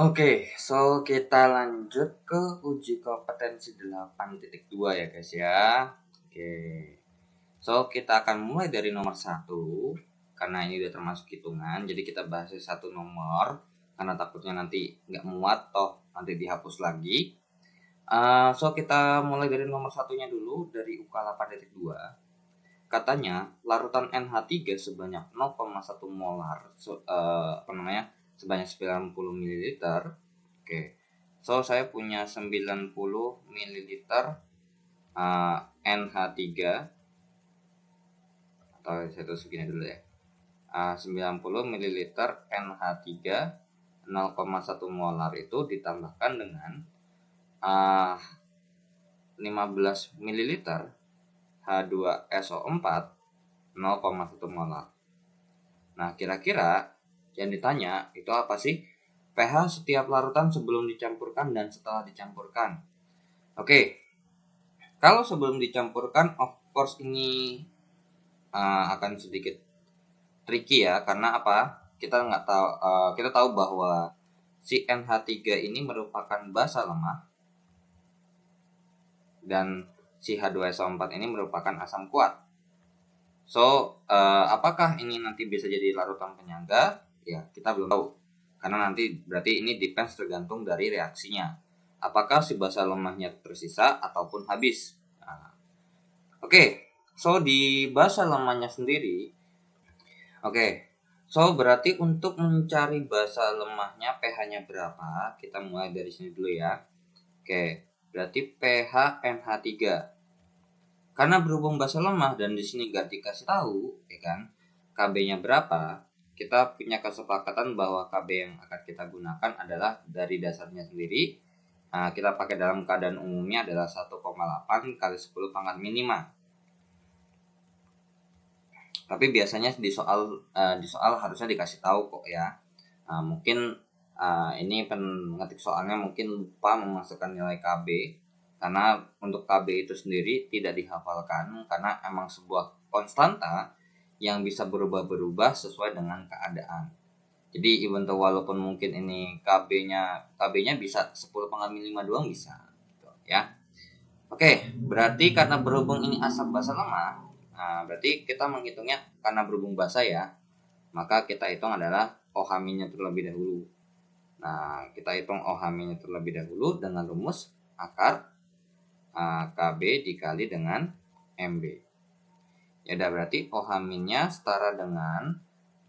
Oke, so kita lanjut ke uji kompetensi 8.2 ya guys ya. Oke. So kita akan mulai dari nomor 1 karena ini udah termasuk hitungan. Jadi kita bahas satu nomor karena takutnya nanti nggak muat toh nanti dihapus lagi. So kita mulai dari nomor satunya dulu dari UK 8.2. Katanya larutan NH3 sebanyak 0,1 molar sebanyak 90 ml. Oke. So saya punya 90 ml NH3 atau saya tulis begini dulu ya. 90 ml NH3 0,1 molar itu ditambahkan dengan 15 ml H2SO4 0,1 molar. Nah, kira-kira yang ditanya itu apa sih? pH setiap larutan sebelum dicampurkan dan setelah dicampurkan. Oke. Kalau sebelum dicampurkan, of course ini akan sedikit tricky ya, karena apa? Kita tahu bahwa si NH3 ini merupakan basa lemah dan si H2SO4 ini merupakan asam kuat. So, apakah ini nanti bisa jadi larutan penyangga? Ya, kita belum tahu. Karena nanti berarti ini depends tergantung dari reaksinya. Apakah si basa lemahnya tersisa ataupun habis. Oke, so di basa lemahnya sendiri, so berarti untuk mencari basa lemahnya pH-nya berapa, kita mulai dari sini dulu ya. Oke, berarti pH NH3. Karena berhubung basa lemah dan di sini nggak dikasih tahu, ya kan, Kb-nya berapa, kita punya kesepakatan bahwa Kb yang akan kita gunakan adalah dari dasarnya sendiri. Nah, kita pakai dalam keadaan umumnya adalah 1,8 kali 10 pangkat minima. Tapi biasanya di soal harusnya dikasih tahu kok ya. Mungkin ini pengetik soalnya mungkin lupa memasukkan nilai Kb. Karena untuk Kb itu sendiri tidak dihafalkan karena emang sebuah konstanta yang bisa berubah-berubah sesuai dengan keadaan. Jadi even though walaupun mungkin ini KB-nya bisa 10 pangkat minima doang bisa gitu, ya. Oke, berarti karena berhubung ini asam basa lemah, berarti kita menghitungnya karena berhubung basa ya. Maka kita hitung adalah OH-nya terlebih dahulu. Nah, kita hitung OH-nya terlebih dahulu dengan rumus akar Kb dikali dengan Mb. Ya udah, berarti OH-nya setara dengan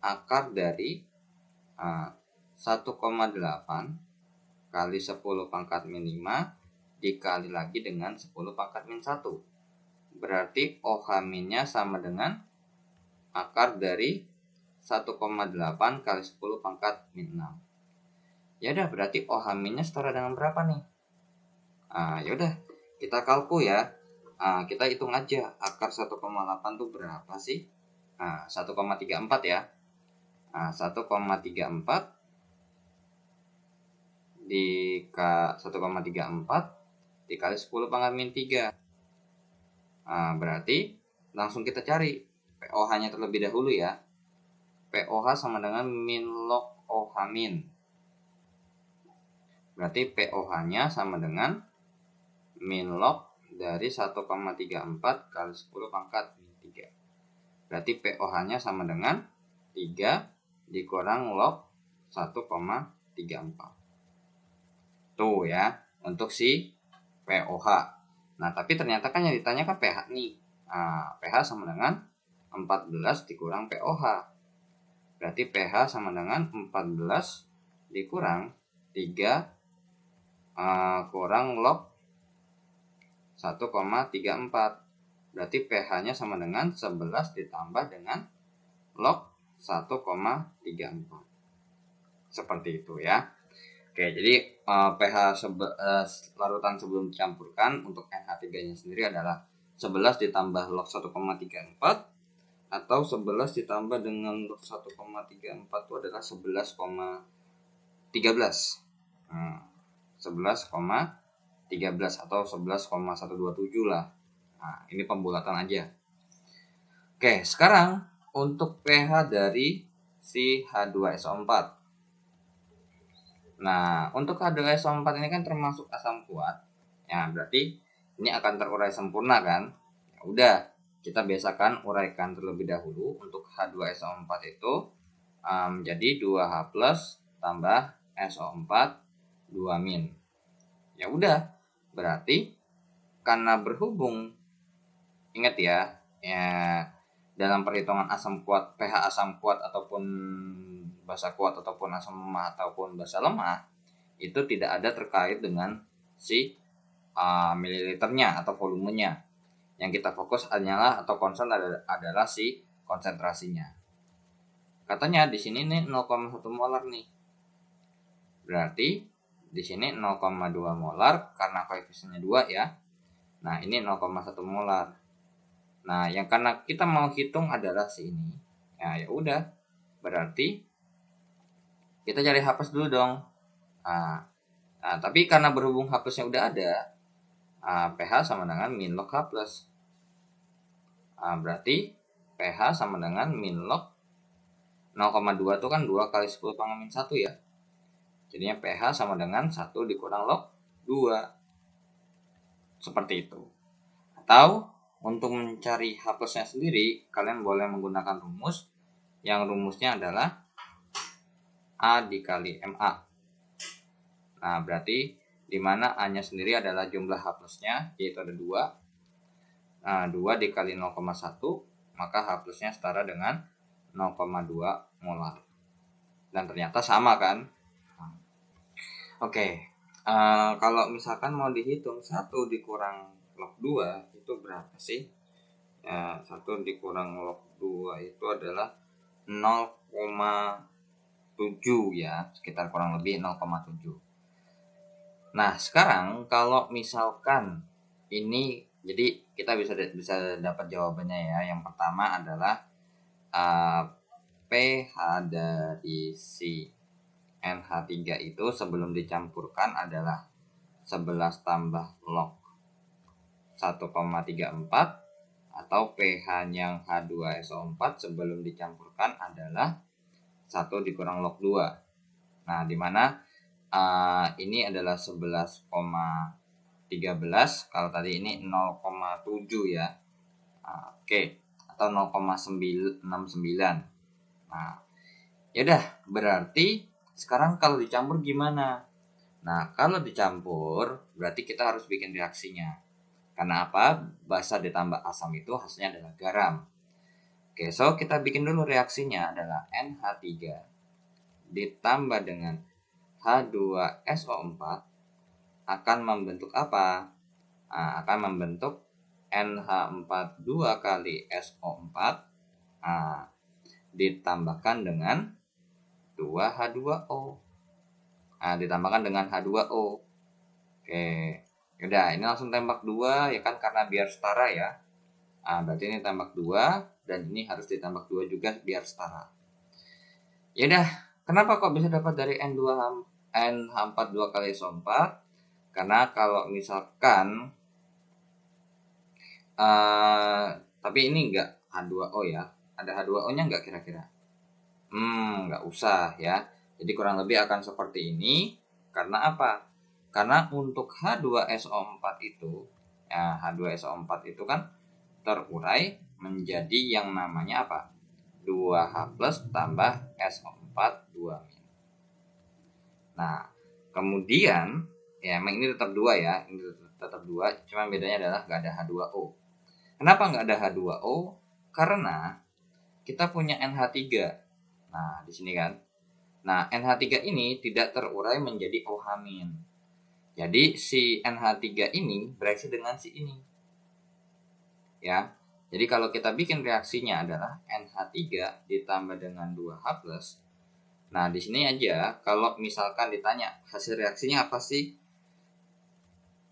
akar dari 1,8 kali 10 pangkat min 5 dikali lagi dengan 10 pangkat min 1. Berarti OH-nya sama dengan akar dari 1,8 kali 10 pangkat min 6. Ya udah, berarti OH-nya setara dengan berapa nih? Ya udah, kita kalku ya. Kita hitung aja akar 1,8 tuh berapa sih? 1,34 ya. 1,34 dikali 10 pangkat min 3. Berarti langsung kita cari POH-nya terlebih dahulu ya. POH sama dengan min log OH min. Berarti POH-nya sama dengan min log dari 1,34 kali 10 pangkat min 3. Berarti POH-nya sama dengan 3 dikurang log 1,34. Tuh ya, untuk si POH. Nah, tapi ternyata kan yang ditanya kan pH nih. pH sama dengan 14 dikurang POH. Berarti pH sama dengan 14 dikurang 3 kurang log 1,34. Berarti pH-nya sama dengan 11 ditambah dengan log 1,34. Seperti itu ya. Oke, jadi pH larutan sebelum dicampurkan untuk NH3-nya sendiri adalah 11 ditambah log 1,34 atau 11 ditambah dengan log 1,34 itu adalah 11,13. 11,13 atau 11,127 lah. Nah, ini pembulatan aja. Oke, sekarang untuk pH dari si H2SO4. Nah, untuk H2SO4 ini kan termasuk asam kuat. Ya, berarti ini akan terurai sempurna kan? Ya udah, kita biasakan uraikan terlebih dahulu. Untuk H2SO4 itu menjadi 2H plus tambah SO4 2 min. Ya udah, berarti karena berhubung, ingat ya dalam perhitungan asam kuat, pH asam kuat ataupun basa kuat ataupun asam lemah ataupun basa lemah itu tidak ada terkait dengan si mililiternya atau volumenya. Yang kita fokus hanyalah atau concern adalah si konsentrasinya. Katanya di sini nih 0,1 molar nih. Berarti di sini 0,2 molar karena koefisiennya 2 ya. Nah, ini 0,1 molar. Nah, yang karena kita mau hitung adalah si ini. Ya udah. Berarti kita cari H+ dulu dong. Nah, tapi karena berhubung H+-nya udah ada, pH sama dengan min log H+. Berarti pH sama dengan min log 0,2 itu kan 2 kali 10 pangkat min 1 ya. Jadinya pH sama dengan 1 dikurang log 2. Seperti itu. Atau untuk mencari H+-nya sendiri, kalian boleh menggunakan rumus. Yang rumusnya adalah A dikali MA. Nah, berarti di mana A-nya sendiri adalah jumlah H+-nya, yaitu ada 2. Nah, 2 dikali 0,1, maka H+-nya setara dengan 0,2 molar. Dan ternyata sama kan? Oke. Kalau misalkan mau dihitung 1 dikurang log 2 itu berapa sih? 1 dikurang log 2 itu adalah 0,7 ya, sekitar kurang lebih 0,7. Nah, sekarang kalau misalkan ini, jadi kita bisa dapat jawabannya ya. Yang pertama adalah pH dari si NH3 itu sebelum dicampurkan adalah 11 tambah log 1,34, atau pH yang H2SO4 sebelum dicampurkan adalah 1 dikurang log 2. Nah, dimana ini adalah 11,13, kalau tadi ini 0,7 ya. Oke, atau 0,69. Nah, yaudah, berarti sekarang kalau dicampur gimana? Nah, kalau dicampur berarti kita harus bikin reaksinya. Karena apa? Basa ditambah asam itu hasilnya adalah garam. Oke, so kita bikin dulu reaksinya adalah NH3 ditambah dengan H2SO4 akan membentuk apa? Akan membentuk NH4 2 kali SO4 ditambahkan dengan 2H2O. Ditambahkan dengan H2O. Oke, udah ini langsung tembak 2 ya kan, karena biar setara ya. Berarti ini tembak 2 dan ini harus ditambah 2 juga biar setara. Ya udah, kenapa kok bisa dapat dari NH4 2 kali SO4? Karena kalau misalkan tapi ini enggak H2O ya. Ada H2O-nya enggak kira-kira? Enggak usah ya. Jadi kurang lebih akan seperti ini. Karena apa? Karena untuk H2SO4 itu, ya H2SO4 itu kan terurai menjadi yang namanya apa? 2H plus tambah SO4 2 min. Nah, kemudian ya emang ini tetap 2 ya, ini tetap 2, cuma bedanya adalah nggak ada H2O. Kenapa nggak ada H2O? Karena kita punya NH3. Nah, di sini kan. Nah, NH3 ini tidak terurai menjadi OH-. Jadi si NH3 ini bereaksi dengan si ini. Ya. Jadi kalau kita bikin reaksinya adalah NH3 ditambah dengan 2H+. Nah, di sini aja kalau misalkan ditanya hasil reaksinya apa sih?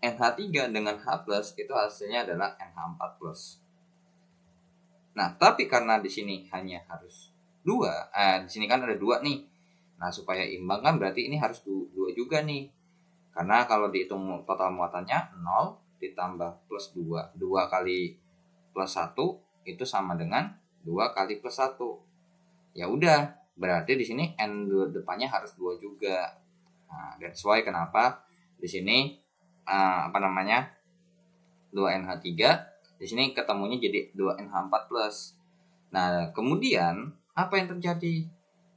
NH3 dengan H+ itu hasilnya adalah NH4+. Nah, tapi karena di sini hanya harus 2, di sini kan ada 2 nih. Nah, supaya imbang kan berarti ini harus 2 juga nih. Karena kalau dihitung total muatannya 0 ditambah plus 2. 2 kali plus 1 itu sama dengan 2 kali plus 1. Ya udah, berarti di sini N depannya harus 2 juga. Nah, that's why kenapa di sini 2NH3 di sini ketemunya jadi 2NH4+. Nah, kemudian apa yang terjadi?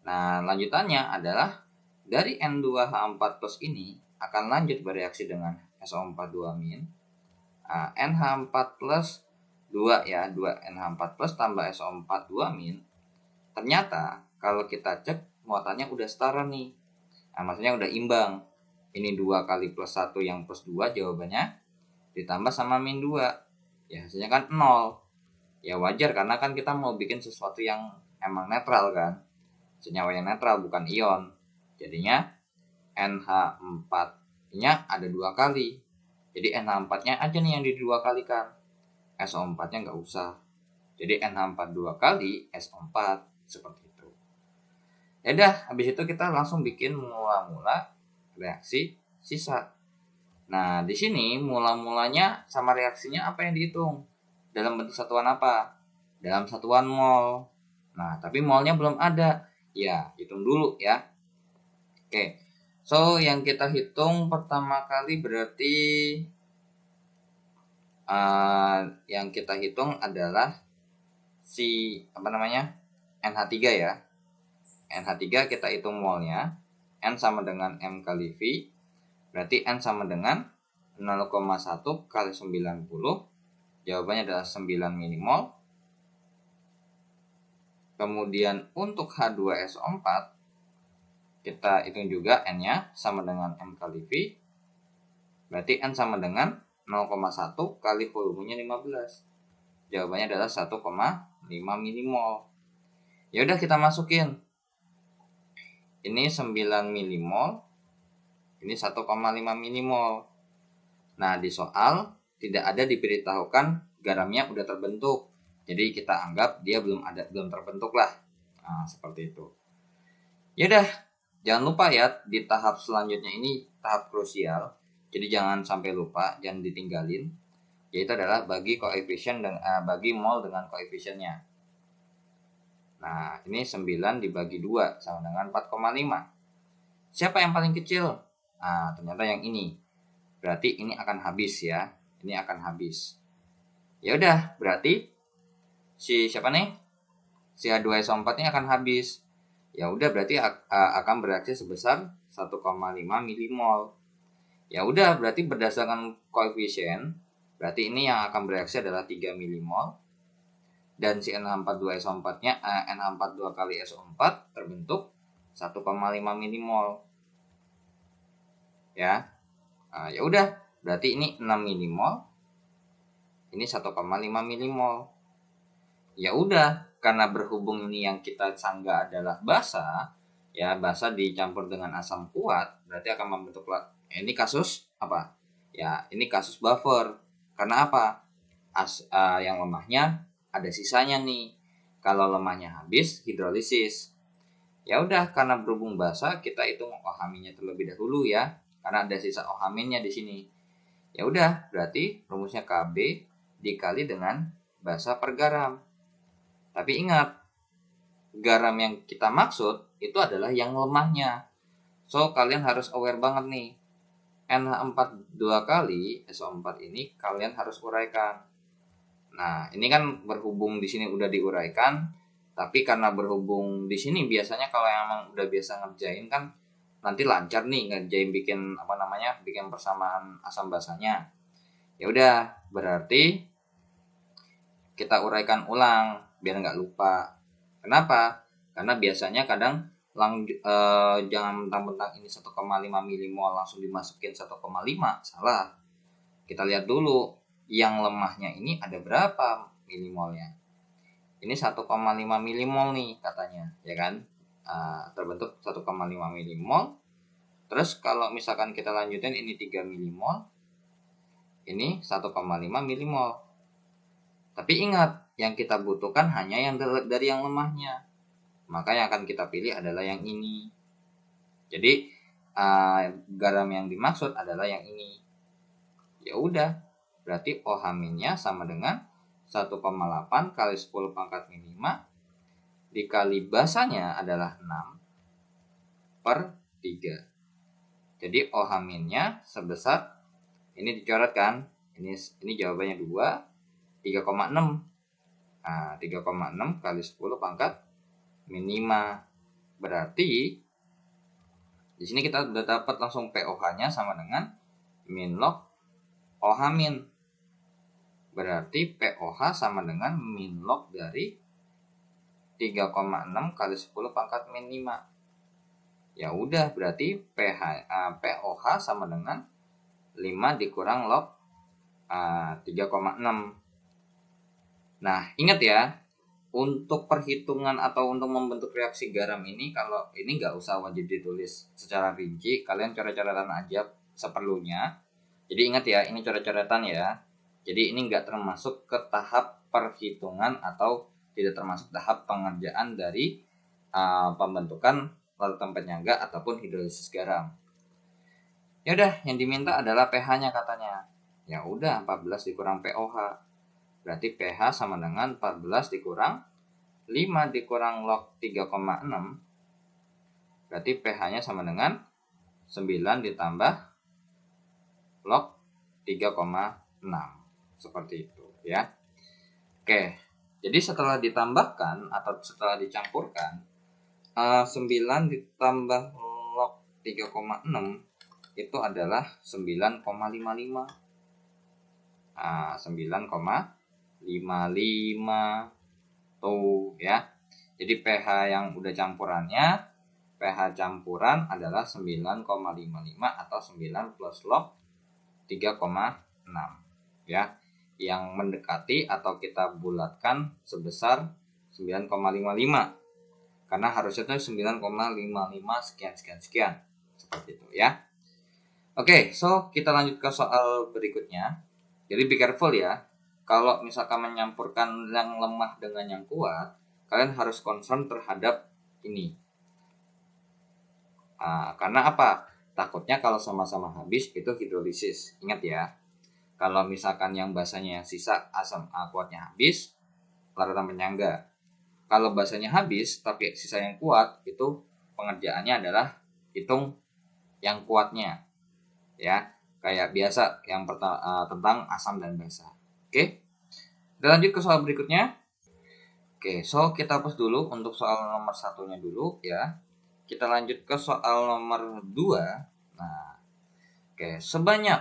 Nah, lanjutannya adalah dari N2H4+ ini akan lanjut bereaksi dengan SO4 2-. NH4 plus 2 ya, 2NH4 plus tambah SO4 2-. Ternyata kalau kita cek muatannya udah setara nih. Nah, maksudnya udah imbang. Ini 2 kali plus 1 yang plus 2 jawabannya, ditambah sama min 2. Ya hasilnya kan 0. Ya wajar karena kan kita mau bikin sesuatu yang emang netral kan. Senyawa yang netral bukan ion. Jadinya NH4-nya ada 2 kali. Jadi NH4-nya aja nih yang di 2 kalikan. SO4-nya nggak usah. Jadi NH4 2 kali SO4 seperti itu. Ya udah, habis itu kita langsung bikin mula-mula reaksi sisa. Nah, di sini mula-mulanya sama reaksinya apa yang dihitung? Dalam bentuk satuan apa? Dalam satuan mol. Nah, tapi molnya belum ada. Ya, hitung dulu ya. Oke. So, yang kita hitung pertama kali berarti yang kita hitung adalah si NH3 ya. NH3 kita hitung molnya. N sama dengan M kali V. Berarti N sama dengan 0,1 kali 90. Jawabannya adalah 9 milimol. Kemudian untuk H2SO4 kita hitung juga N-nya sama dengan M kali V. Berarti N sama dengan 0,1 kali volumenya 15. Jawabannya adalah 1,5 milimol. Ya udah kita masukin. Ini 9 milimol. Ini 1,5 milimol. Nah, di soal tidak ada diberitahukan garamnya udah terbentuk. Jadi kita anggap dia belum terbentuk lah. Nah, seperti itu. Ya udah, jangan lupa ya di tahap selanjutnya ini tahap krusial. Jadi jangan sampai lupa, jangan ditinggalin. Yaitu adalah bagi koefisien dan bagi mol dengan koefisiennya. Nah, ini 9 dibagi 2 sama dengan 4,5. Siapa yang paling kecil? Nah, ternyata yang ini. Berarti ini akan habis ya. Ini akan habis. Ya udah, berarti si siapa nih? Si H2SO4 ini akan habis. Ya udah, berarti akan bereaksi sebesar 1,5 milimol. Ya udah, berarti berdasarkan koefisien, berarti ini yang akan bereaksi adalah 3 milimol. Dan si NH42SO4-nya NH42 kali SO4 terbentuk 1,5 milimol. Ya. Nah, ya udah, berarti ini 6 milimol. Ini 1,5 milimol. Ya udah, karena berhubung ini yang kita sangga adalah basa, ya basa dicampur dengan asam kuat, berarti akan membentuk ini kasus apa? Ya, ini kasus buffer. Karena apa? Yang lemahnya ada sisanya nih. Kalau lemahnya habis, hidrolisis. Ya udah, karena berhubung basa, kita hitung OH-nya terlebih dahulu ya. Karena ada sisa OH-nya di sini. Ya udah, berarti rumusnya Kb dikali dengan basa per garam. Tapi ingat, garam yang kita maksud itu adalah yang lemahnya. So, kalian harus aware banget nih. NH4 2 kali SO4 ini kalian harus uraikan. Nah, ini kan berhubung di sini udah diuraikan, tapi karena berhubung di sini biasanya kalau emang udah biasa ngerjain kan nanti lancar nih ngerjain bikin bikin persamaan asam basanya. Ya udah, berarti kita uraikan ulang biar nggak lupa. Kenapa? Karena biasanya kadang jangan mentang-mentang ini 1,5 milimol langsung dimasukin 1,5, salah. Kita lihat dulu yang lemahnya ini ada berapa milimolnya. Ini 1,5 milimol nih katanya, ya kan? Terbentuk 1,5 milimol. Terus kalau misalkan kita lanjutin ini 3 milimol, ini 1,5 milimol. Tapi ingat, yang kita butuhkan hanya yang dari yang lemahnya. Maka yang akan kita pilih adalah yang ini. Jadi garam yang dimaksud adalah yang ini. Ya udah, berarti OH-nya sama dengan 1,8 kali 10 pangkat min 5 dikali basanya adalah 6 per 3. Jadi OH-nya sebesar, ini dicoret kan, ini jawabannya 2, 3,6. Nah, 3,6 kali 10 pangkat min 5. Berarti di sini kita sudah dapat langsung POH-nya sama dengan min log OH min. Berarti POH sama dengan min log dari 3,6 kali 10 pangkat min 5. Ya udah, berarti POH sama dengan 5 dikurang log 3,6. Nah, ingat ya, untuk perhitungan atau untuk membentuk reaksi garam ini, kalau ini nggak usah wajib ditulis secara rinci, kalian coret-coretan aja seperlunya. Jadi ingat ya, ini coret-coretan ya. Jadi ini nggak termasuk ke tahap perhitungan atau tidak termasuk tahap pengerjaan dari pembentukan larutan penyangga ataupun hidrolisis garam. Ya udah, yang diminta adalah pH-nya katanya. Ya udah, 14 dikurang POH. Berarti pH sama dengan 14 dikurang 5 dikurang log 3,6. Berarti pH-nya sama dengan 9 ditambah log 3,6. Seperti itu ya. Oke, jadi setelah ditambahkan atau setelah dicampurkan, 9 ditambah log 3,6 itu adalah 9,55. 9,55 tuh ya. Jadi pH yang udah campurannya, pH campuran adalah 9,55 atau 9 plus log 3,6 ya. Yang mendekati atau kita bulatkan sebesar 9,55. Karena harusnya itu 9,55 sekian. Seperti itu ya. Oke, so kita lanjut ke soal berikutnya. Jadi be careful ya. Kalau misalkan menyampurkan yang lemah dengan yang kuat, kalian harus concern terhadap ini. Karena apa? Takutnya kalau sama-sama habis itu hidrolisis. Ingat ya, kalau misalkan yang basanya yang sisa asam kuatnya habis, larutan penyangga. Kalau basanya habis tapi sisa yang kuat, itu pengerjaannya adalah hitung yang kuatnya. Ya, kayak biasa yang tentang asam dan basa. Oke, kita lanjut ke soal berikutnya. Oke, so kita hapus dulu untuk soal nomor satunya dulu ya. Kita lanjut ke soal nomor 2. Nah, oke, sebanyak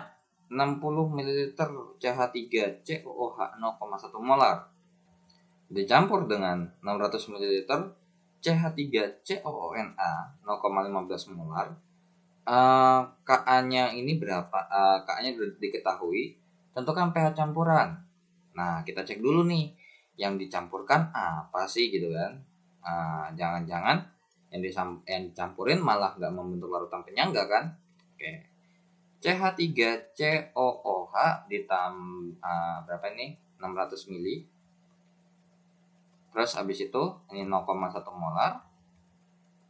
60 ml CH3COOH 0,1 molar dicampur dengan 600 ml CH3COONA 0,15 molar. Ka-nya ini berapa? Ka-nya sudah diketahui. Tentukan pH campuran. Nah, kita cek dulu nih, yang dicampurkan apa sih gitu kan? Jangan-jangan yang dicampurin malah nggak membentuk larutan penyangga kan? Oke. CH3COOH ditambah berapa ini? 600 mili. Terus habis itu ini 0,1 molar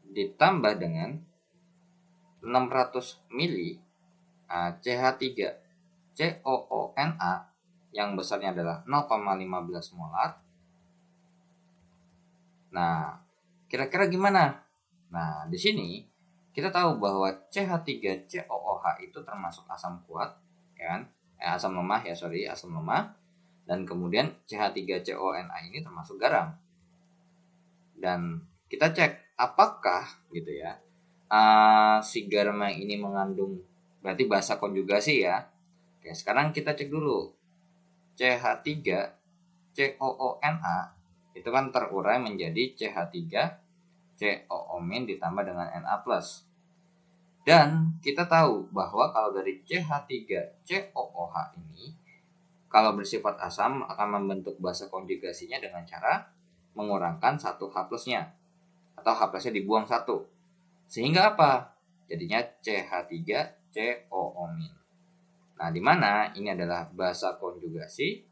ditambah dengan 600 mili CH3COONA yang besarnya adalah 0,15 molar. Nah, kira-kira gimana? Nah, di sini kita tahu bahwa CH3COOH itu termasuk asam kuat, ya kan? Asam lemah ya, asam lemah. Dan kemudian CH3CONA ini termasuk garam. Dan kita cek apakah gitu ya, si garam yang ini mengandung, berarti basa konjugasi ya. Oke, sekarang kita cek dulu. CH3COONA itu kan terurai menjadi CH3COO- ditambah dengan Na+. Dan kita tahu bahwa kalau dari CH3COOH ini, kalau bersifat asam akan membentuk basa konjugasinya dengan cara mengurangkan satu H+-nya atau H+-nya dibuang satu. Sehingga apa? Jadinya CH3COO-. Nah, di mana ini adalah basa konjugasi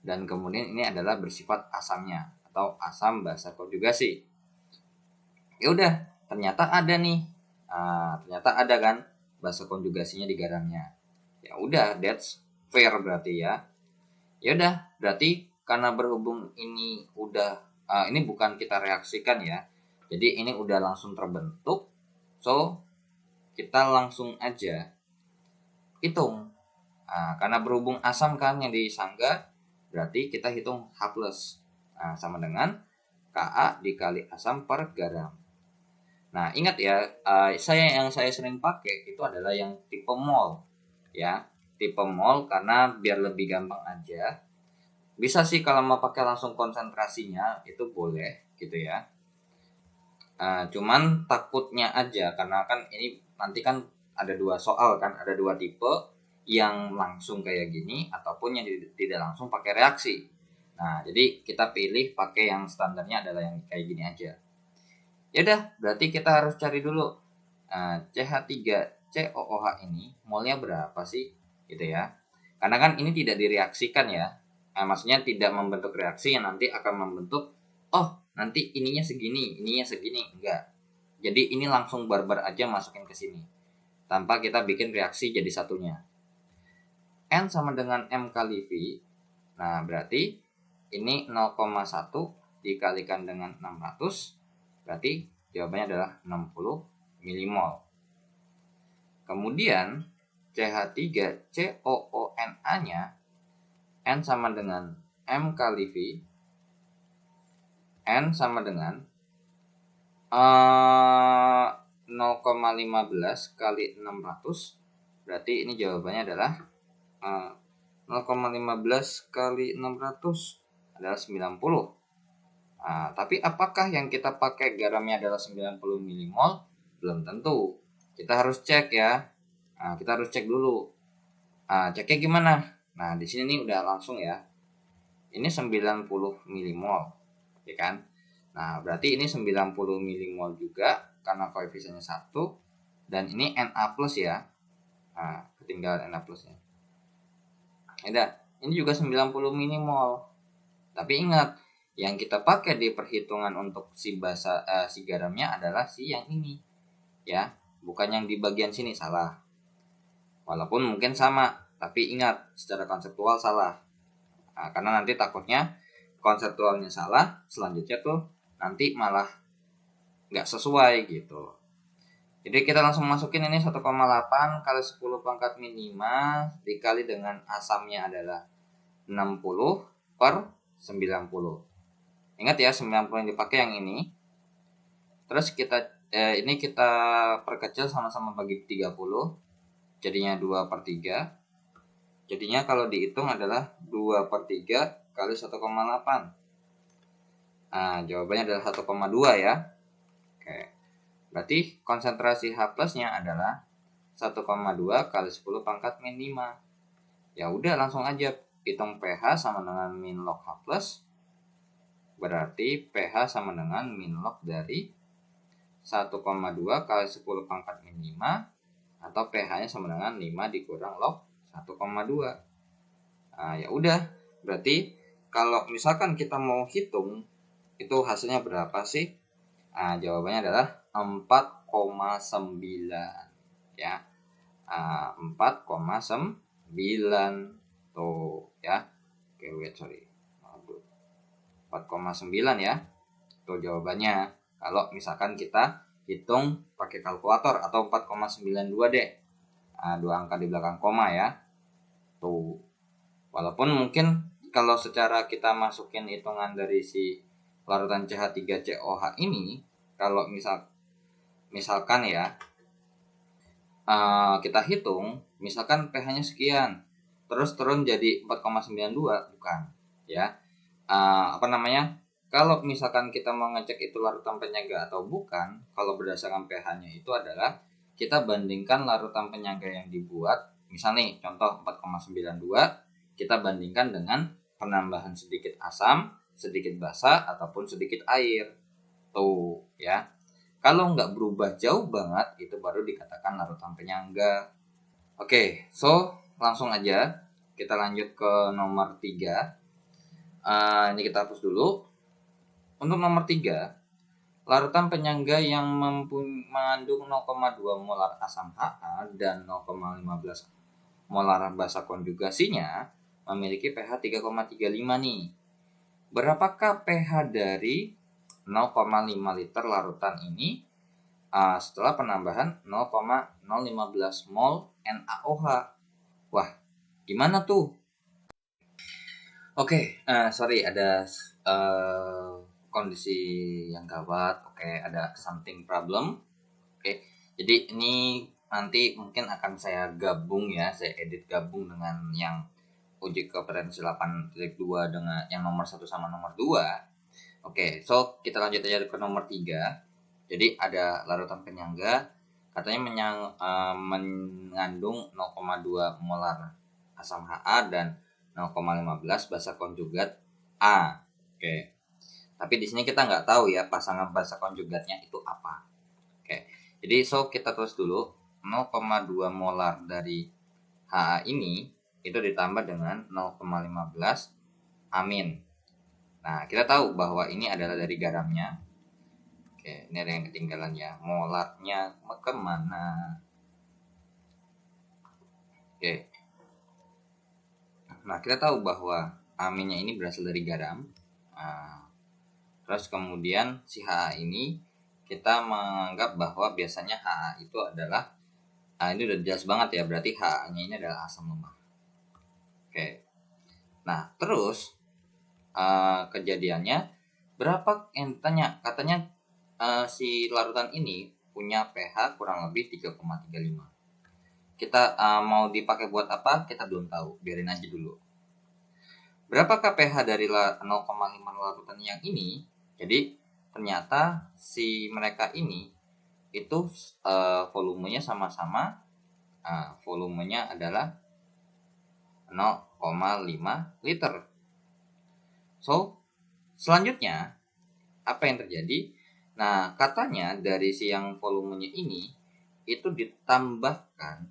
dan kemudian ini adalah bersifat asamnya atau asam basa konjugasi. Ya udah, ternyata ada nih. Ternyata ada kan basa konjugasinya di garamnya. Ya udah, that's fair berarti ya. Ya udah, berarti karena berhubung ini udah ini bukan kita reaksikan ya. Jadi ini udah langsung terbentuk. So kita langsung aja hitung. Karena berhubung asam kan yang disangga, berarti kita hitung H+. Sama dengan Ka dikali asam per garam. Nah, ingat ya, yang saya sering pakai itu adalah yang tipe mol, ya, tipe mol karena biar lebih gampang aja. Bisa sih kalau mau pakai langsung konsentrasinya itu boleh, gitu ya. Cuman takutnya aja karena kan ini nanti kan ada 2 soal kan, ada 2 tipe yang langsung kayak gini ataupun yang tidak langsung pakai reaksi. Nah, jadi kita pilih pakai yang standarnya adalah yang kayak gini aja. Ya udah, berarti kita harus cari dulu CH3COOH ini molnya berapa sih, gitu ya. Karena kan ini tidak direaksikan ya. Maksudnya tidak membentuk reaksi yang nanti akan membentuk nanti ininya segini, enggak. Jadi ini langsung barbar aja masukin ke sini tanpa kita bikin reaksi jadi satunya. N sama dengan M kali V. Nah, berarti ini 0,1 dikalikan dengan 600. Berarti jawabannya adalah 60 milimol. Kemudian CH3COONA-nya N sama dengan M kali V. N sama dengan 0,15 kali 600. Berarti ini jawabannya adalah 0,15 kali 600 adalah 90. Tapi apakah yang kita pakai garamnya adalah 90 milimol? Belum tentu. Kita harus cek ya. Kita harus cek dulu. Ceknya gimana? Nah, di sini nih udah langsung ya. Ini 90 milimol, ya kan? Nah, berarti ini 90 milimol juga karena koefisiennya 1 dan ini Na+ ya. Ketinggalan Na+-nya. Ini juga 90 milimol. Tapi ingat, yang kita pakai di perhitungan untuk si garamnya adalah si yang ini, ya, bukan yang di bagian sini, salah. Walaupun mungkin sama, tapi ingat secara konseptual salah. Karena nanti takutnya konseptualnya salah, selanjutnya tuh nanti malah nggak sesuai gitu. Jadi kita langsung masukin ini 1,8 kali 10 pangkat min 5 dikali dengan asamnya adalah 60 per 90. Ingat ya, 90 yang dipakai yang ini. Terus ini kita perkecil sama-sama bagi 30. Jadinya 2/3. Jadinya kalau dihitung adalah 2/3 kali 1,8. Jawabannya adalah 1,2 ya. Oke. Berarti konsentrasi H+-nya adalah 1,2 kali 10 pangkat min 5. Ya udah, langsung aja hitung pH sama dengan min log H+. Berarti pH sama dengan min log dari 1,2 kali 10 pangkat min 5 atau pH-nya sama dengan 5 dikurang log 1,2. Ya udah, berarti kalau misalkan kita mau hitung itu hasilnya berapa sih? Jawabannya adalah 4,9 ya. 4,9 tuh ya. Oke, wait, sorry. 4,9 ya. Itu jawabannya. Kalau misalkan kita hitung pakai kalkulator atau 4,92 deh. 2 angka di belakang koma ya. Tuh. Walaupun mungkin kalau secara kita masukin hitungan dari si larutan CH3COH ini, kalau misalkan ya kita hitung, misalkan pH-nya sekian, terus turun jadi 4,92, bukan ya. Kalau misalkan kita mau ngecek itu larutan penyangga atau bukan, kalau berdasarkan pH-nya itu adalah kita bandingkan larutan penyangga yang dibuat, misal nih contoh 4,92, kita bandingkan dengan penambahan sedikit asam, sedikit basa, ataupun sedikit air. Tuh ya. Kalau nggak berubah jauh banget, itu baru dikatakan larutan penyangga. Oke, so langsung aja kita lanjut ke nomor 3. Ini kita hapus dulu. Untuk nomor 3, larutan penyangga yang mengandung 0,2 molar asam Ha dan 0,15 molar basa konjugasinya memiliki pH 3,35 nih. Berapakah pH dari 0,5 liter larutan ini setelah penambahan 0,015 mol NaOH. Wah, gimana tuh? Oke, sorry ada kondisi yang gawat. Oke, ada something problem. Oke, jadi ini nanti mungkin akan saya gabung ya, saya edit gabung dengan yang uji kompetensi 8.2 dengan yang nomor 1 sama nomor 2. Oke, so kita lanjut aja ke nomor 3. Jadi ada larutan penyangga, katanya mengandung 0,2 molar asam Ha dan 0,15 basa konjugat A. Oke. Tapi di sini kita nggak tahu ya pasangan basa konjugatnya itu apa. Oke. Jadi kita tulis dulu 0,2 molar dari Ha ini itu ditambah dengan 0,15 amin. Nah, kita tahu bahwa ini adalah dari garamnya. Oke, ini ada yang ketinggalan ya. Molarnya kemana? Oke. Nah, kita tahu bahwa aminnya ini berasal dari garam. Terus kemudian si Ha ini kita menganggap bahwa biasanya Ha itu adalah ini udah jelas banget ya, berarti Ha-nya ini adalah asam lemah. Oke. Nah, terus kejadiannya berapa yang tanya? Katanya si larutan ini punya pH kurang lebih 3,35. Kita mau dipakai buat apa? Kita belum tahu. Biarin aja dulu. Berapakah pH dari 0,5 larutan yang ini? Jadi ternyata si mereka ini itu volumenya sama-sama. Volumenya adalah 0,5 liter. So, selanjutnya apa yang terjadi? Nah, katanya dari si yang volumenya ini itu ditambahkan,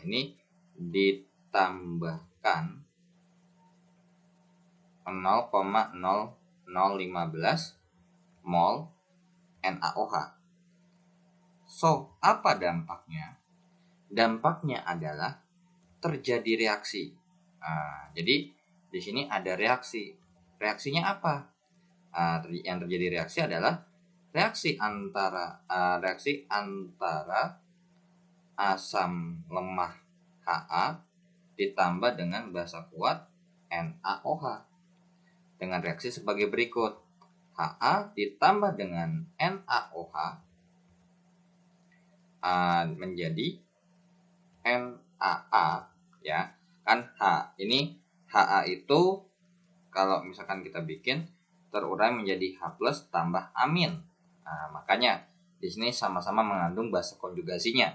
ini ditambahkan 0,0015 mol NaOH. So, apa dampaknya? Dampaknya adalah terjadi reaksi. Jadi di sini ada reaksi. Reaksinya apa? Yang terjadi reaksi adalah reaksi antara asam lemah Ha ditambah dengan basa kuat NaOH dengan reaksi sebagai berikut. Ha ditambah dengan NaOH menjadi NaA ya. Kan ini Ha itu kalau misalkan kita bikin terurai menjadi H+ tambah amin. Makanya di sini sama-sama mengandung basa konjugasinya.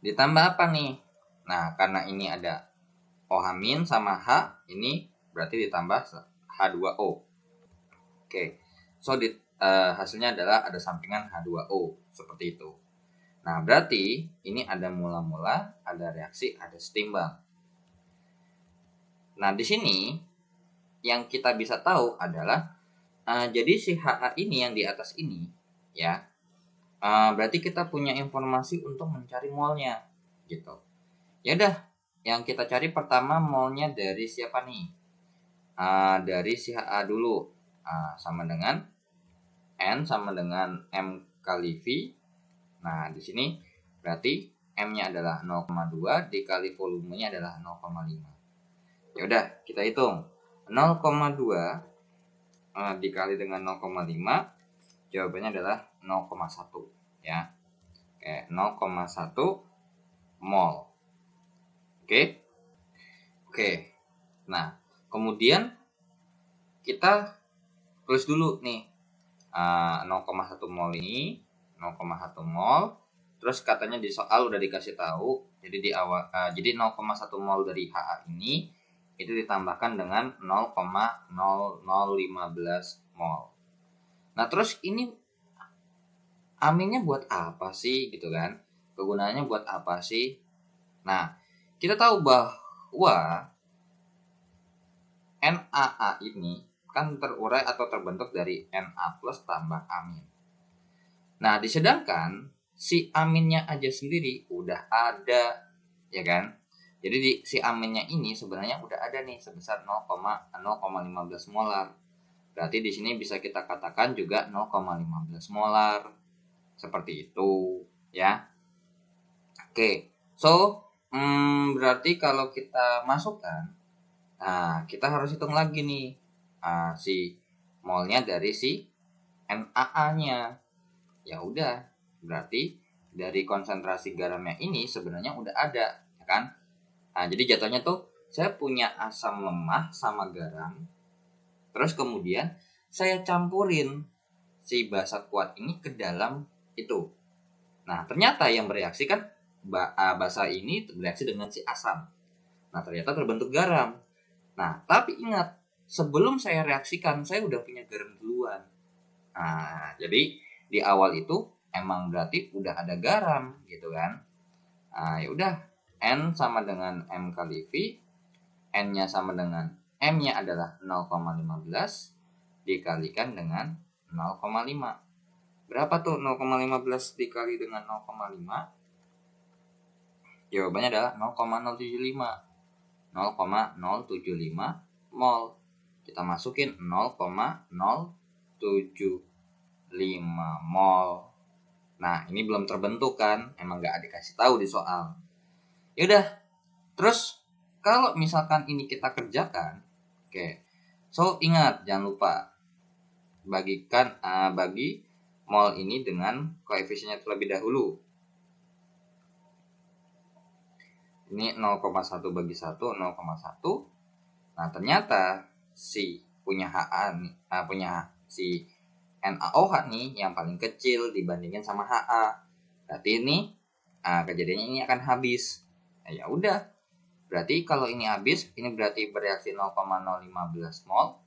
Ditambah apa nih? Nah, karena ini ada OH- sama H, ini berarti ditambah H2O. Oke. So hasilnya adalah ada sampingan H2O seperti itu. Nah, berarti ini ada mula-mula, ada reaksi, ada setimbang. Nah, di sini yang kita bisa tahu adalah jadi si Ha ini yang di atas ini ya, berarti kita punya informasi untuk mencari molnya gitu. Ya udah, yang kita cari pertama molnya dari siapa nih? Dari si Ha dulu. Sama dengan N sama dengan M kali V. Nah, di sini berarti M-nya adalah 0,2 dikali volumenya adalah 0,5. Ya udah, kita hitung. 0,2 dikali dengan 0,5, jawabannya adalah 0,1 ya. Oke, 0,1 mol. Oke. Nah, kemudian kita tulis dulu nih 0,1 mol ini, 0,1 mol. Terus katanya di soal udah dikasih tahu, jadi di awal jadi 0,1 mol dari Ha ini itu ditambahkan dengan 0,0015 mol. Nah, terus ini aminnya buat apa sih gitu kan? Kegunaannya buat apa sih? Nah, kita tahu bahwa NaA ini kan terurai atau terbentuk dari Na+ tambah amin. Nah, disedangkan si aminnya aja sendiri udah ada, ya kan? Jadi si aminnya ini sebenarnya udah ada nih sebesar 0,15 molar. Berarti di sini bisa kita katakan juga 0,15 molar. Seperti itu, ya. Oke. So, berarti kalau kita masukkan, nah kita harus hitung lagi nih si molnya dari si NaA-nya. Ya udah, berarti dari konsentrasi garamnya ini sebenarnya udah ada, ya kan? Nah, jadi jatuhnya tuh saya punya asam lemah sama garam. Terus kemudian saya campurin si basa kuat ini ke dalam itu. Nah, ternyata yang bereaksi kan basa ini bereaksi dengan si asam. Nah, ternyata terbentuk garam. Nah, tapi ingat, sebelum saya reaksikan, saya udah punya garam duluan. Nah, jadi di awal itu emang berarti udah ada garam gitu kan. Nah, ya udah, N sama dengan M kali V, N-nya sama dengan M-nya adalah 0,15 dikalikan dengan 0,5. Berapa tuh 0,15 dikali dengan 0,5? Jawabannya adalah 0,075. 0,075 mol. Kita masukin 0,075 mol. Nah, ini belum terbentuk kan? Emang nggak dikasih tahu di soal. Yaudah, terus kalau misalkan ini kita kerjakan, oke. So, ingat, jangan lupa bagikan bagi mol ini dengan koefisiennya terlebih dahulu. Ini 0,1 bagi 1, 0,1. Nah, ternyata si punya HA nih, punya si NaOH nih yang paling kecil dibandingin sama HA. Berarti ini kejadiannya ini akan habis. Nah, ya udah. Berarti kalau ini habis, ini berarti bereaksi 0,015 mol.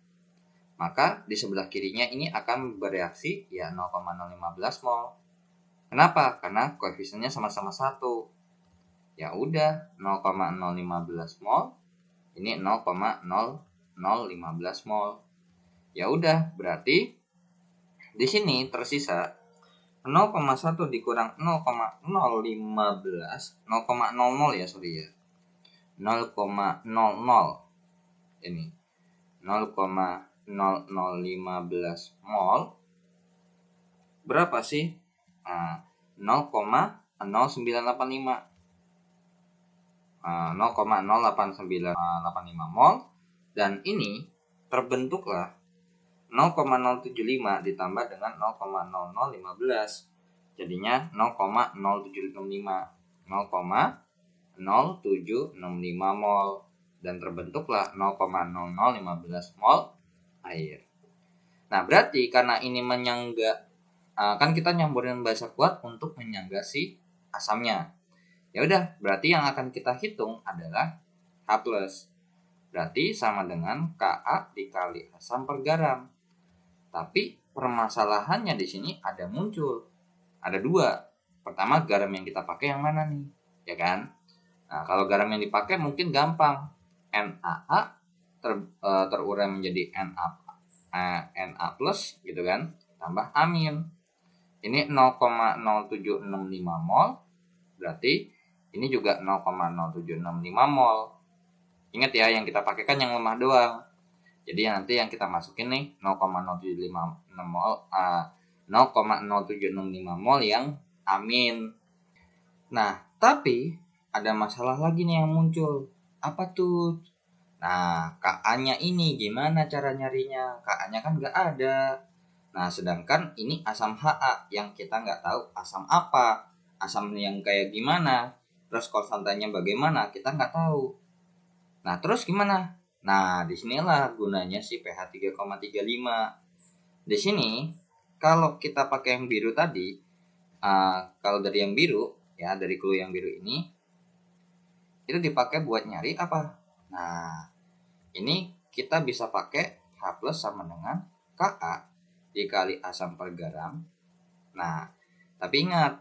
Maka di sebelah kirinya ini akan bereaksi ya 0,015 mol. Kenapa? Karena koefisiennya sama-sama 1. Ya udah, 0,015 mol. Ini 0,0015 mol. Ya udah, berarti di sini tersisa 0,1 dikurang 0,015, 0,00 ya, sorry ya. 0,00 ini 0,0015 mol berapa sih? 0,0985 0,08985 mol, dan ini terbentuklah 0,075 ditambah dengan 0,0015, jadinya 0,0765 mol, dan terbentuklah 0,0015 mol air. Nah, berarti karena ini menyangga, kan kita nyampurin basa kuat untuk menyangga si asamnya. Ya udah, berarti yang akan kita hitung adalah H+. Berarti sama dengan Ka dikali asam per garam. Tapi permasalahannya di sini ada muncul. Ada dua. Pertama, garam yang kita pakai yang mana nih? Ya kan? Nah, kalau garam yang dipakai mungkin gampang. NaA terurai menjadi Na plus gitu kan, tambah amin. Ini 0,0765 mol, berarti ini juga 0,0765 mol. Ingat ya, yang kita pakai kan yang lemah doang. Jadi nanti yang kita masukin nih 0,0765 mol, 0,0765 mol yang amin. Nah, tapi ada masalah lagi nih yang muncul. Apa tuh? Nah, Ka-nya ini gimana cara nyarinya? Ka-nya kan nggak ada. Nah, sedangkan ini asam Ha yang kita nggak tahu asam apa, asam yang kayak gimana, terus konstantanya bagaimana, kita nggak tahu. Nah, terus gimana? Nah, disinilah gunanya si pH 3,35. Di sini, kalau kita pakai yang biru tadi, kalau dari yang biru, ya dari clue yang biru ini, itu dipakai buat nyari apa? Nah, ini kita bisa pakai H+ sama dengan Ka dikali asam per garam. Nah, tapi ingat,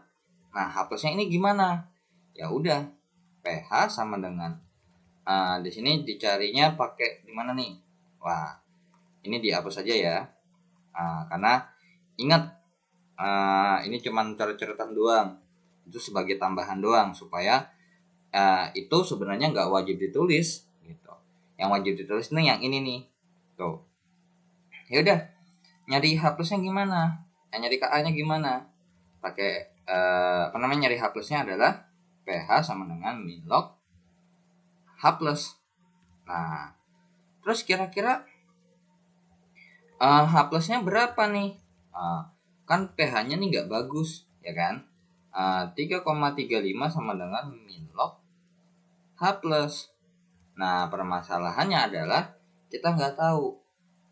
nah H+-nya ini gimana? Ya udah, pH sama dengan di sini dicarinya pakai di mana nih? Wah, ini dihapus saja ya. Karena ingat, ini cuma coret-coretan doang. Itu sebagai tambahan doang supaya itu sebenarnya nggak wajib ditulis gitu. Yang wajib ditulis nih yang ini nih. Tuh. Ya udah, nyari H plusnya gimana? Nyari KA-nya gimana? Pakai nyari H plusnya adalah pH sama dengan min log H plus. Nah, terus kira-kira H plusnya berapa nih? Kan pH-nya nih nggak bagus, ya kan? 3,35 sama dengan min log H plus. Nah, permasalahannya adalah kita nggak tahu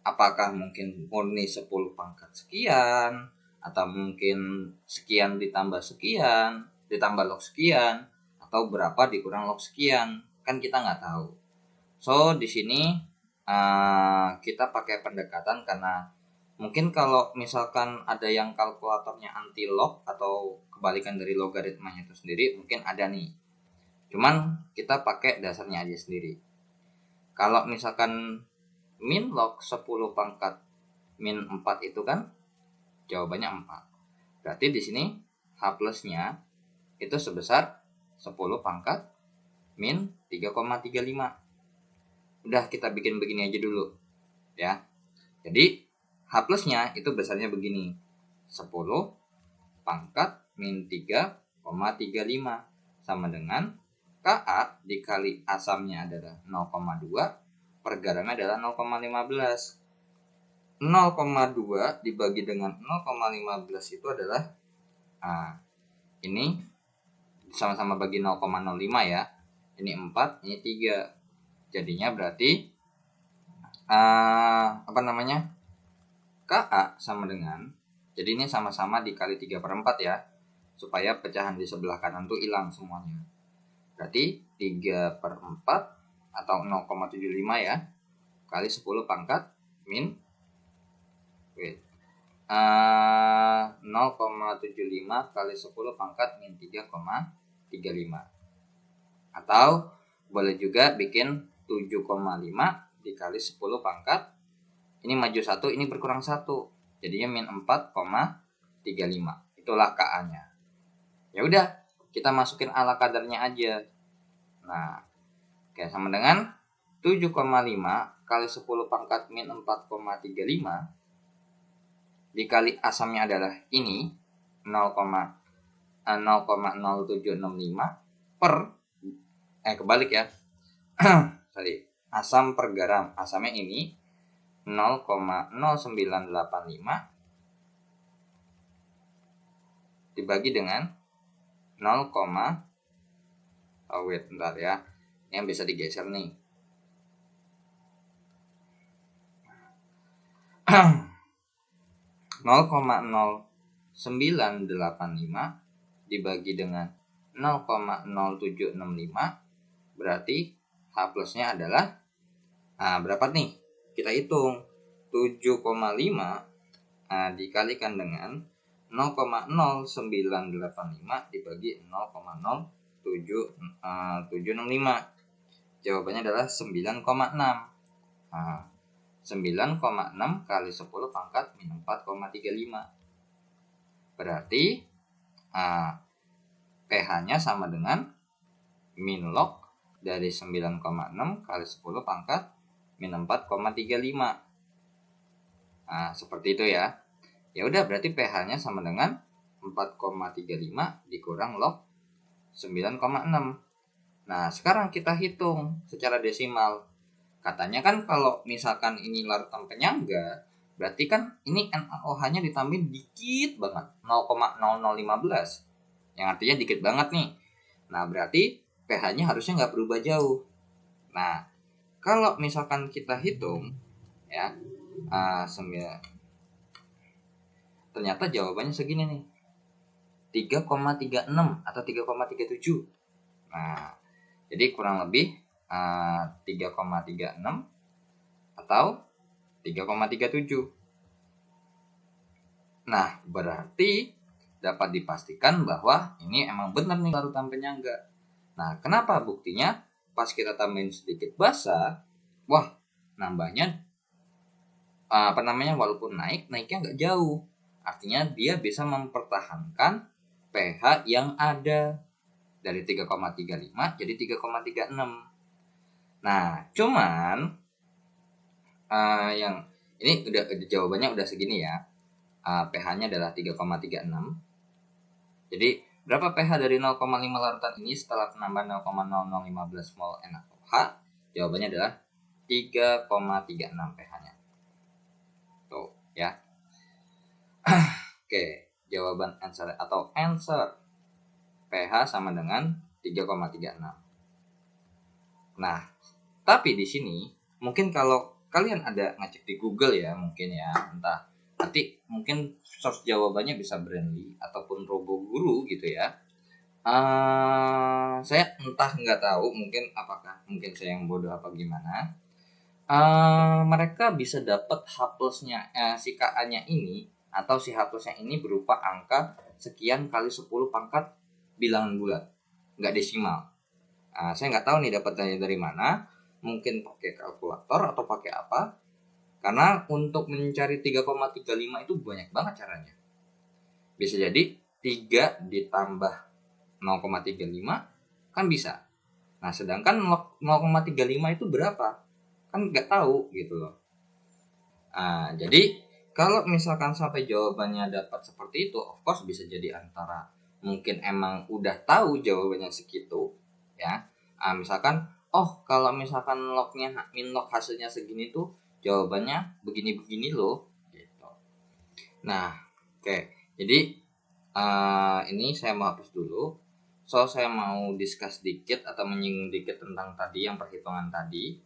apakah mungkin murni 10 pangkat sekian, atau mungkin sekian ditambah sekian, ditambah log sekian, atau berapa dikurang log sekian, kan kita nggak tahu. So di sini kita pakai pendekatan, karena mungkin kalau misalkan ada yang kalkulatornya anti log atau kebalikan dari logaritmanya itu sendiri, mungkin ada nih. Cuman kita pakai dasarnya aja sendiri. Kalau misalkan min log 10 pangkat min 4 itu kan jawabannya 4. Berarti di sini H plusnya itu sebesar 10 pangkat min 3,35. Udah, kita bikin begini aja dulu ya. Jadi H plusnya itu besarnya begini, 10 pangkat min 3,35 sama dengan Ka dikali asamnya adalah 0,2 per garamnya adalah 0,15. 0,2 dibagi dengan 0,15 itu adalah ini sama-sama bagi 0,05 ya. Ini 4, ini 3. Jadinya berarti Ka sama dengan, jadi ini sama-sama dikali 3/4 ya, supaya pecahan di sebelah kanan tuh hilang semuanya. Berarti 3/4 atau 0,75 ya, kali 10 pangkat min 0,75 kali 10 pangkat min 3,35. Atau boleh juga bikin 7,5 dikali 10 pangkat, ini maju 1, ini berkurang 1, jadinya min 4,35. Itulah Ka-nya. Ya udah, kita masukin ala kadarnya aja. Nah, oke, sama dengan 7,5 kali 10 pangkat min 4,35 dikali asamnya adalah ini 0,0765 per kebalik ya. Sorry, asam per garam. Asamnya ini 0,0985 dibagi dengan 0, bentar ya. Ini yang bisa digeser nih. 0,0985 dibagi dengan 0,0765 berarti H plusnya adalah berapa nih? Kita hitung 7,5 dikalikan dengan 0,0985 dibagi 0,0765. Jawabannya adalah 9,6. 9,6 kali 10 pangkat min 4,35. Berarti pH-nya sama dengan min log dari 9,6 kali 10 pangkat min 4,35. Seperti itu ya. Ya udah, berarti pH-nya sama dengan 4,35 dikurang log 9,6. Nah, sekarang kita hitung secara desimal. Katanya kan kalau misalkan ini larutan penyangga, berarti kan ini NaOH-nya ditambahin dikit banget, 0,0015. Yang artinya dikit banget nih. Nah, berarti pH-nya harusnya nggak berubah jauh. Nah, kalau misalkan kita hitung ya, ternyata jawabannya segini nih, 3,36 atau 3,37. Nah, jadi kurang lebih 3,36 atau 3,37. Nah, berarti dapat dipastikan bahwa ini emang benar nih larutan penyangga. Nah, kenapa? Buktinya pas kita tambahin sedikit basa, wah, nambahnya walaupun naiknya nggak jauh. Artinya dia bisa mempertahankan pH yang ada dari 3,35 jadi 3,36. Nah, cuman Ini udah jawabannya udah segini ya. pH-nya adalah 3,36. Jadi berapa pH dari 0,5 larutan ini setelah penambahan 0,0015 mol NaOH? Jawabannya adalah 3,36 pH-nya. Tuh ya. Oke, jawaban answer atau answer pH sama dengan 3,36. Nah, tapi di sini mungkin kalau kalian ada ngecek di Google ya, mungkin ya, entah nanti mungkin source jawabannya bisa Brandly ataupun Robo Guru gitu ya. Saya entah nggak tahu, mungkin apakah mungkin saya yang bodoh apa gimana. Mereka bisa dapat H plusnya si KA-nya ini atau si H plusnya ini berupa angka sekian kali 10 pangkat bilangan bulat, nggak desimal. Saya nggak tahu nih dapatnya dari mana, mungkin pakai kalkulator atau pakai apa, karena untuk mencari 3,35 itu banyak banget caranya. Bisa jadi 3 ditambah 0,35 kan bisa. Nah, sedangkan 0,35 itu berapa? Kan nggak tahu gitu loh. Jadi kalau misalkan sampai jawabannya dapat seperti itu, of course bisa jadi antara mungkin emang udah tahu jawabannya segitu ya. Misalkan kalau misalkan min log hasilnya segini tuh jawabannya begini-begini loh gitu. Nah, oke. Jadi ini saya mau hapus dulu. Saya mau discuss dikit atau menyinggung dikit tentang tadi yang perhitungan tadi.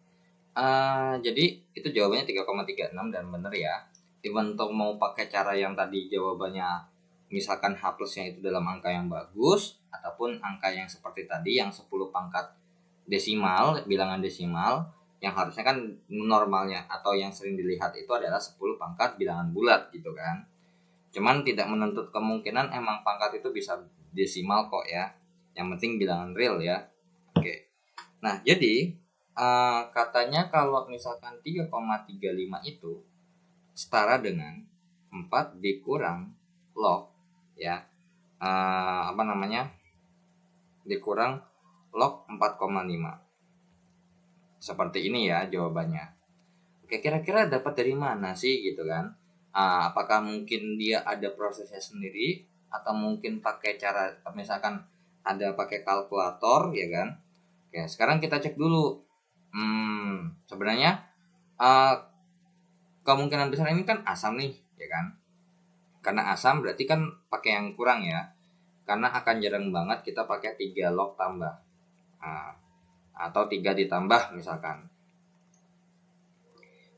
Jadi itu jawabannya 3,36 dan bener ya. Even untuk mau pakai cara yang tadi jawabannya misalkan H plusnya itu dalam angka yang bagus ataupun angka yang seperti tadi yang 10 pangkat desimal, bilangan desimal, yang harusnya kan normalnya atau yang sering dilihat itu adalah 10 pangkat bilangan bulat gitu kan. Cuman tidak menuntut kemungkinan emang pangkat itu bisa desimal kok ya. Yang penting bilangan real ya. Oke. Nah, jadi katanya kalau misalkan 3,35 itu setara dengan 4 dikurang log ya. Dikurang log 4,5. Seperti ini ya jawabannya. Oke, kira-kira dapat dari mana sih gitu kan? Apakah mungkin dia ada prosesnya sendiri atau mungkin pakai cara misalkan ada pakai kalkulator ya kan? Oke, sekarang kita cek dulu. Sebenarnya kemungkinan besar ini kan asam nih ya kan? Karena asam berarti kan pakai yang kurang ya. Karena akan jarang banget kita pakai 3 log tambah. Atau 3 ditambah misalkan.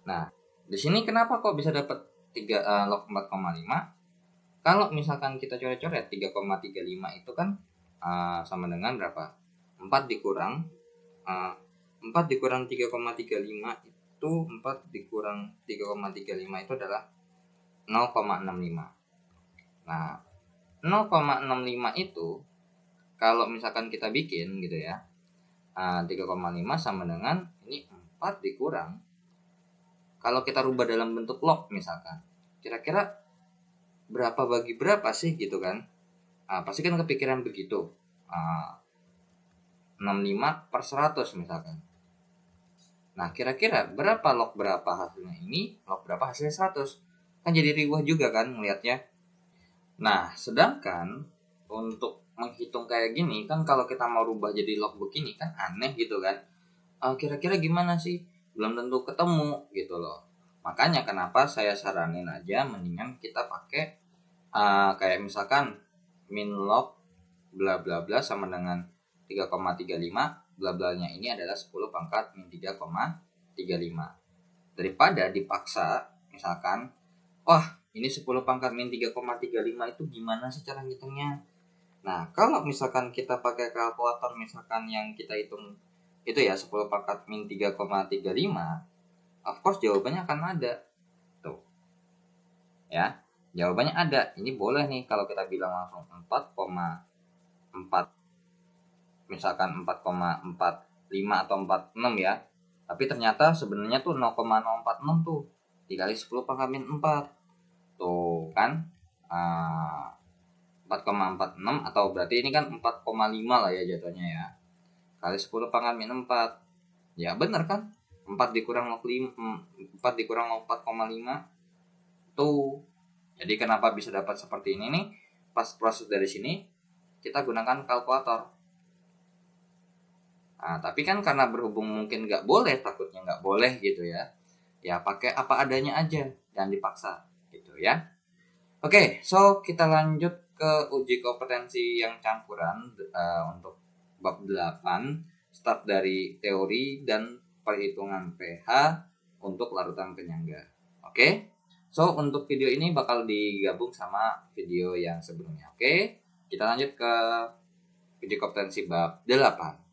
Nah, di sini kenapa kok bisa dapat 3 log 4,5? Kalau misalkan kita coret-coret 3,35 itu kan sama dengan berapa? 4 dikurang 4 dikurang 3,35 itu 4 dikurang 3,35 itu adalah 0,65. Nah, 0,65 itu kalau misalkan kita bikin gitu ya, 3,5 sama dengan ini 4 dikurang, kalau kita rubah dalam bentuk log misalkan, kira-kira berapa bagi berapa sih gitu kan? Pasti kan kepikiran begitu. 65 per 100 misalkan. Nah, kira-kira berapa log berapa hasilnya ini, log berapa hasilnya 100. Kan jadi riwah juga kan ngelihatnya. Nah, sedangkan untuk menghitung kayak gini kan kalau kita mau rubah jadi log begini kan aneh gitu kan. Kira-kira gimana sih? Belum tentu ketemu gitu loh. Makanya kenapa saya saranin aja mendingan kita pakai kayak misalkan min log bla bla bla sama dengan 3,35, bla blanya ini adalah 10 pangkat min 3,35. Daripada dipaksa misalkan, ini 10 pangkat min 3,35 itu gimana sih cara ngitungnya? Nah, kalau misalkan kita pakai kalkulator misalkan yang kita hitung itu ya 10 pangkat min 3,35, of course jawabannya akan ada. Tuh. Ya, jawabannya ada. Ini boleh nih kalau kita bilang langsung 4,4, misalkan 4,45 atau 46 ya. Tapi ternyata sebenarnya tuh 0,046 tuh dikali 10 pangkat min 4. Tuh kan 4,46 atau berarti ini kan 4,5 lah ya jatuhnya ya. Kali 10 pangkat min 4. Ya bener kan? 4 dikurang 4,5 tuh. Jadi kenapa bisa dapat seperti ini nih? Pas proses dari sini kita gunakan kalkulator. Nah, tapi kan karena berhubung mungkin nggak boleh, takutnya nggak boleh gitu ya. Ya pakai apa adanya aja, jangan dipaksa gitu ya. Oke, so kita lanjut ke uji kompetensi yang campuran untuk bab 8, start dari teori dan perhitungan pH untuk larutan penyangga. Oke. So, untuk video ini bakal digabung sama video yang sebelumnya. Oke. Kita lanjut ke uji kompetensi bab 8.